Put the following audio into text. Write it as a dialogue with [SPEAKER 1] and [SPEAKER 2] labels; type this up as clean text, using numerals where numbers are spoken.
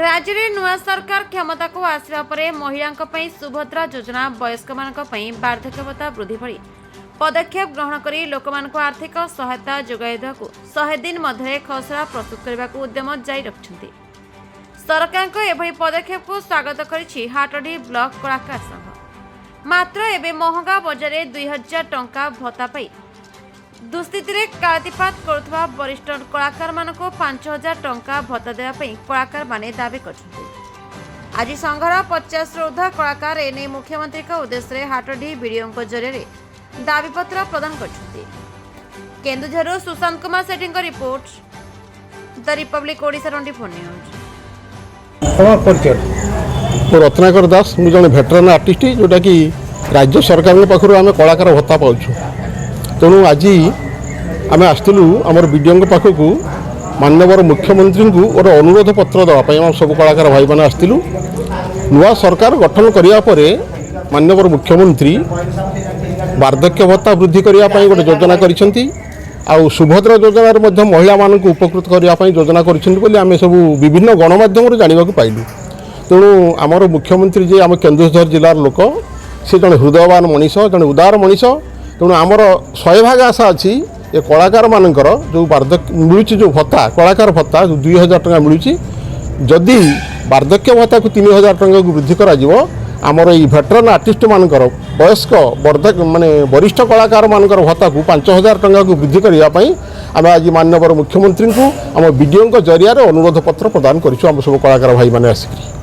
[SPEAKER 1] राज्य में नुआ सरकार क्षमता को आसवा पर महिलांक पई सुभद्रा योजना वयस्क वार्धक्य भत्ता वृद्धि भली पदक्षेप ग्रहण करी लोकमानक आर्थिक सहायता जोगाई देवाकू 100 दिन मध्य खसड़ा प्रस्तुत करने को उद्यम जारी रखिछन्ति। सरकार एभली पदक्षेप को स्वागत करिछि हाटडी ब्लॉक कलाकार संघ। मात्र एबे महंगा बजार 2000 टंका भत्ता पाई दुस्थिति रे कालातिपात करुवा वरिष्ठ कलाकार मानक 5000 टंका भत्ता देवा पई कलाकार माने दाबी करछन्ति। आज संघर 50 ରୁ ऊर्ध्व कलाकार एने मुख्यमंत्री का उद्देश्य हाटडी वीडियो जरिए दाबीपत्र प्रदान करछन्ति। Keonjhar Sushant Kumar Sethi report the republic Odisha 24 news.
[SPEAKER 2] Ratnakar Das मु जन भेटरान आर्टिस्ट जोटा कि राज्य सरकार पाखु आम कलाकार भत्ता पाचु। तेणु आज आम आसलु आमर विडीओ पाखक माननीय मुख्यमंत्री को गोटे अनुरोध पत्र देवाई आम सब कलाकार भाई मैंने आसलु। नुआ सरकार गठन करने माननीय मुख्यमंत्री वार्धक्य भत्ता वृद्धि करने गोटे योजना करिसेंती। आउ सुभद्रा योजन महिला मानक उपकृत करने योजना करें सब विभिन्न गणमाध्यम जानवा पाइलु। तेणु आमर मुख्यमंत्री जे आम केन्दुझर जिलार लोक से जड़े हृदयवान मनीष जड़े उदार मनीष। तेणु आमर 100 भाग आशा अच्छी ये कलाकार मानकर जो वार्धक्य मिलूँ जो भत्ता कलाकार भत्ता 2000 टंका मिलूँ जदि वार्धक्य भत्ता को 3000 टंका को वृद्धि करा आमर ये भेटरान आर्टिस्ट मानकर वयस्क माने वरिष्ठ कलाकार मानकर भत्ता को 5000 टंका को वृद्धि करने आम आज माननीय मुख्यमंत्री को आम वीडियो जरिया अनुरोध पत्र प्रदान करूँ आम सब कलाकार भाई मैंने आसिक।